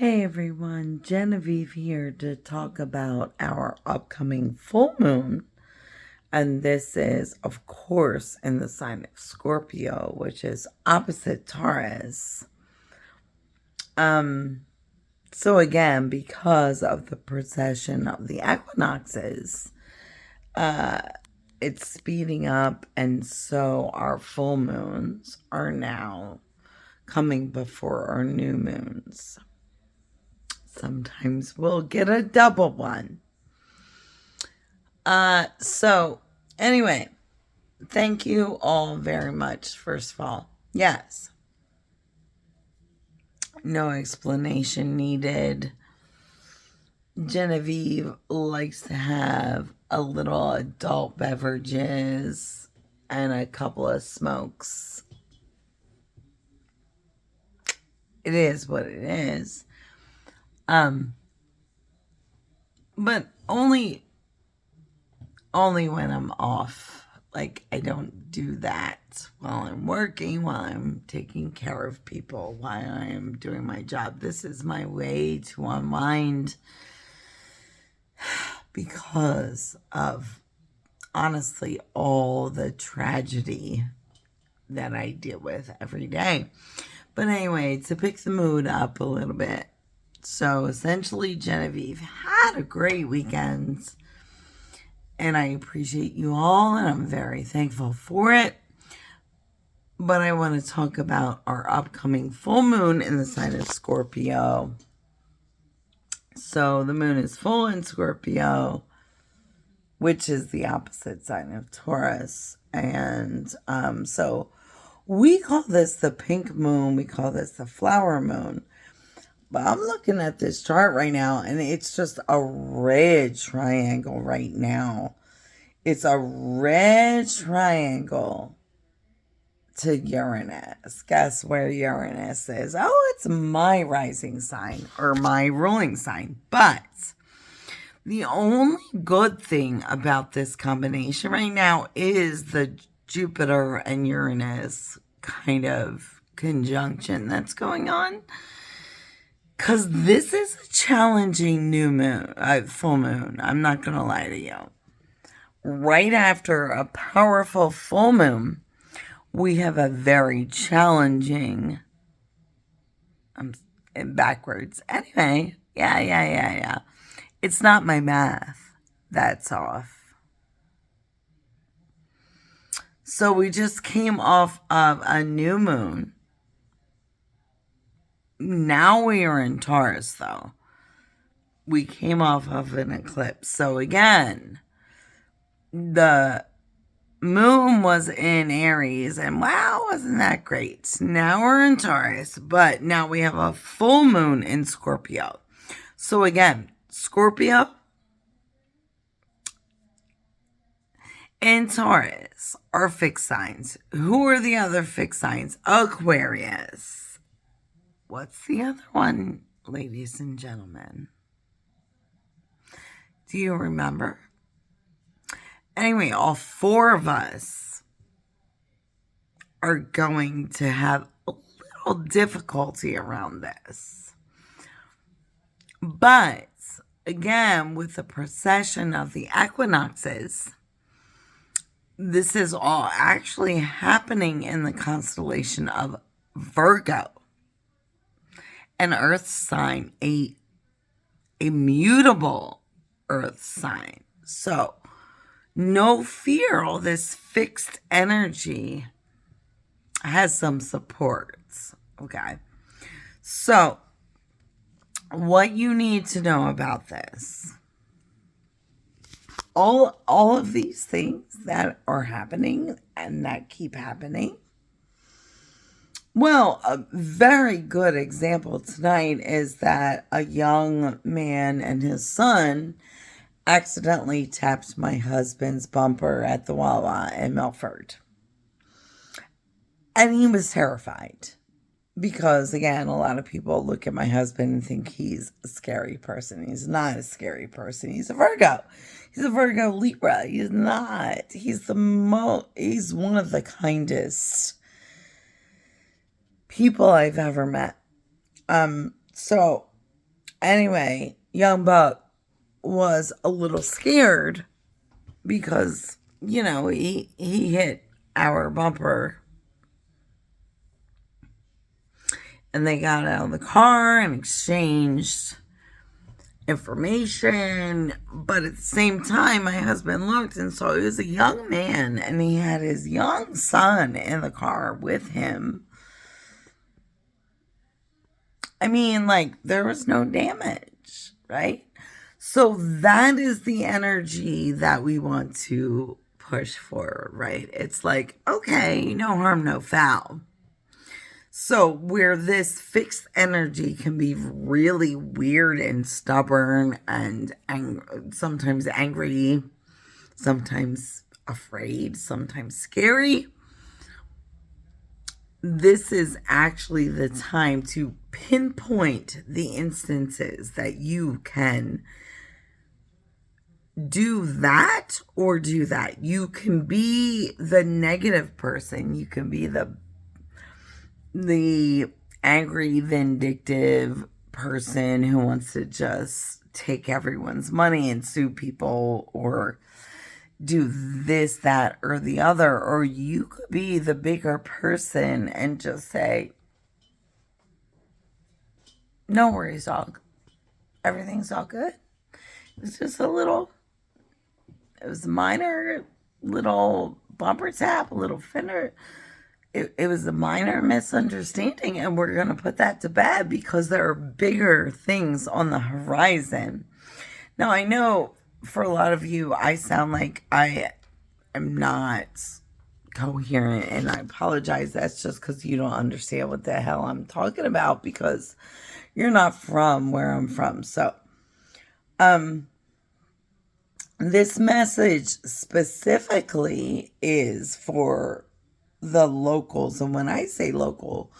Hey everyone, Genevieve here to talk about our upcoming full moon. And this is, of course, in the sign of Scorpio, which is opposite Taurus. So again, because of the precession of the equinoxes, it's speeding up, and so our full moons are now coming before our new moons. Sometimes we'll get a double one. So anyway, thank you all very much, first of all. Yes. No explanation needed. Genevieve likes to have a little adult beverages and a couple of smokes. It is what it is. But only when I'm off. Like, I don't do that while I'm working, while I'm taking care of people, while I am doing my job. This is my way to unwind because of, honestly, all the tragedy that I deal with every day. But anyway, to pick the mood up a little bit. So essentially, Genevieve had a great weekend. And I appreciate you all, and I'm very thankful for it. But I want to talk about our upcoming full moon in the sign of Scorpio. So the moon is full in Scorpio, which is the opposite sign of Taurus. And so we call this the pink moon. We call this the flower moon. But I'm looking at this chart right now, and it's just a red triangle right now. It's a red triangle to Uranus. Guess where Uranus is? Oh, it's my rising sign, or my ruling sign. But the only good thing about this combination right now is the Jupiter and Uranus kind of conjunction that's going on. Because this is a challenging new moon, full moon. I'm not going to lie to you. Right after a powerful full moon, we have a very challenging, backwards. Anyway, yeah. It's not my math that's off. So we just came off of a new moon. Now we are in Taurus, though. We came off of an eclipse. So again, the moon was in Aries, and wow, wasn't that great? Now we're in Taurus, but now we have a full moon in Scorpio. So again, Scorpio and Taurus are fixed signs. Who are the other fixed signs? Aquarius. What's the other one, ladies and gentlemen? Do you remember? Anyway, all four of us are going to have a little difficulty around this. But, again, with the precession of the equinoxes, this is all actually happening in the constellation of Virgo. An earth sign, a mutable earth sign. So, no fear, all this fixed energy has some supports, okay? So, what you need to know about this, all of these things that are happening and that keep happening, well, a very good example tonight is that a young man and his son accidentally tapped my husband's bumper at the Wawa in Milford. And he was terrified because, again, a lot of people look at my husband and think he's a scary person. He's not a scary person. He's a Virgo. He's a Virgo Libra. He's not. He's one of the kindest people I've ever met. So Anyway, young Buck was a little scared because, he hit our bumper, and they got out of the car and exchanged information. But at the same time, my husband looked and saw he was a young man, and he had his young son in the car with him. I mean, like, there was no damage, right? So that is the energy that we want to push for, right? It's like, okay, no harm, no foul. So where this fixed energy can be really weird and stubborn and sometimes angry, sometimes afraid, sometimes scary, this is actually the time to pinpoint the instances that you can do that or do that. You can be the negative person. You can be the angry, vindictive person who wants to just take everyone's money and sue people or do this, that, or the other. Or you could be the bigger person and just say, no worries, dog. Everything's all good. It's just it was a minor little bumper tap, a little fender. It was a minor misunderstanding, and we're going to put that to bed because there are bigger things on the horizon. Now, I know for a lot of you, I sound like I am not coherent, and I apologize. That's just because you don't understand what the hell I'm talking about because you're not from where I'm from. So, this message specifically is for the locals. And when I say local,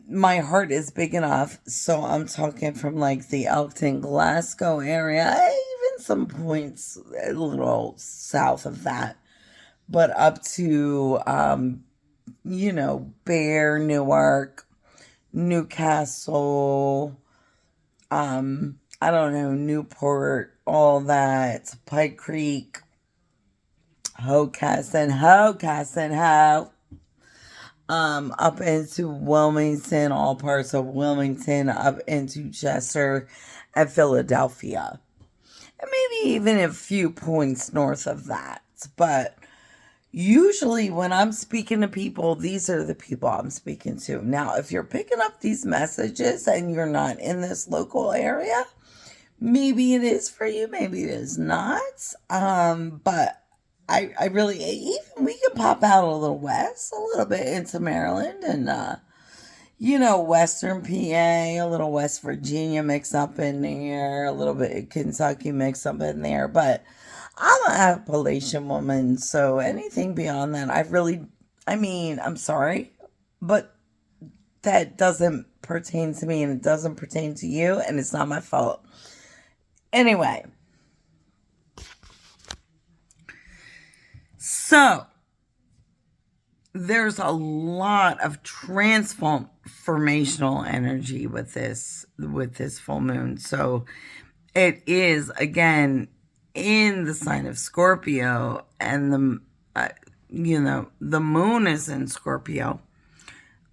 my heart is big enough. So I'm talking from like the Elkton, Glasgow area, even some points a little south of that, but up to, Bear, Newark, Newcastle, I don't know, Newport, all that, Pike Creek, Hocassin, up into Wilmington, all parts of Wilmington, up into Chester and Philadelphia. And maybe even a few points north of that. But usually when I'm speaking to people, these are the people I'm speaking to. Now, if you're picking up these messages and you're not in this local area, maybe it is for you, maybe it is not. But I really, even we can pop out a little west, a little bit into Maryland and, Western PA, a little West Virginia mix up in there, a little bit of Kentucky mix up in there. But I'm an Appalachian woman, so anything beyond that, I'm sorry, but that doesn't pertain to me and it doesn't pertain to you, and it's not my fault. Anyway. So, there's a lot of transformational energy with this full moon. So, it is, again, in the sign of Scorpio, and the moon is in Scorpio.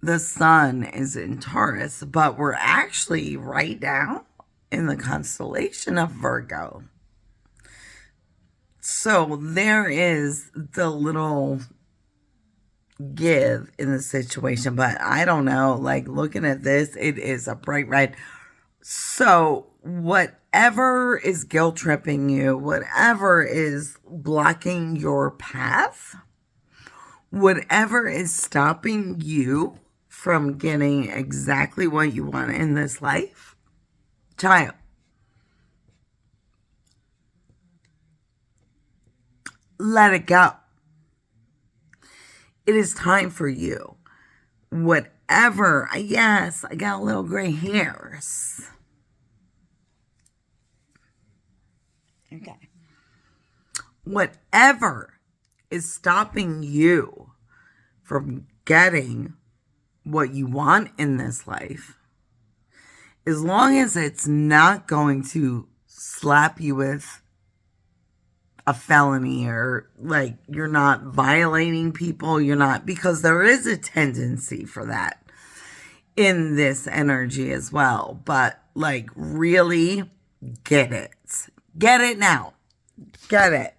The sun is in Taurus, but we're actually right now in the constellation of Virgo. So there is the little give in the situation, but I don't know, like looking at this, it is a bright red. So whatever is guilt tripping you, whatever is blocking your path, whatever is stopping you from getting exactly what you want in this life, child, let it go. It is time for you. Whatever, yes, I got a little gray hairs. Okay. Whatever is stopping you from getting what you want in this life as long as it's not going to slap you with a felony, or like you're not violating people, you're not, because there is a tendency for that in this energy as well. But like, really get it. Get it now. Get it.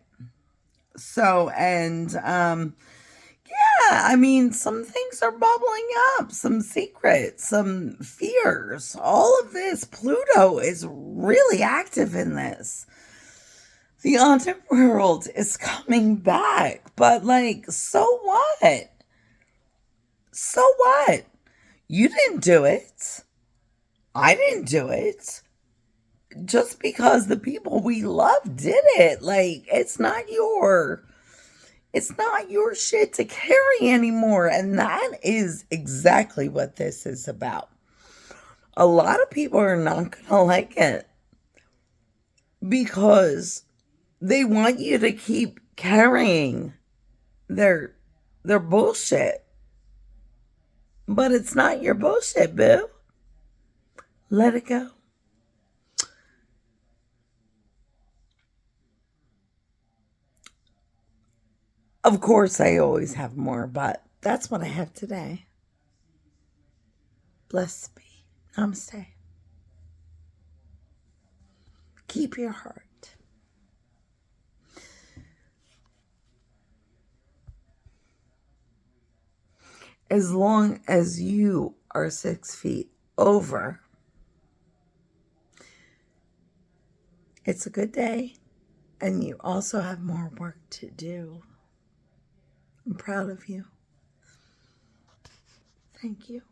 So, and yeah, I mean, some things are bubbling up, some secrets, some fears. All of this, Pluto is really active in this. The underworld is coming back, but like, so what? So what? You didn't do it. I didn't do it. Just because the people we love did it. Like, it's not your shit to carry anymore. And that is exactly what this is about. A lot of people are not gonna like it because they want you to keep carrying their bullshit. But it's not your bullshit, boo. Let it go. Of course, I always have more, but that's what I have today. Blessed be. Namaste. Keep your heart. As long as you are 6 feet over, it's a good day, and you also have more work to do. I'm proud of you. Thank you.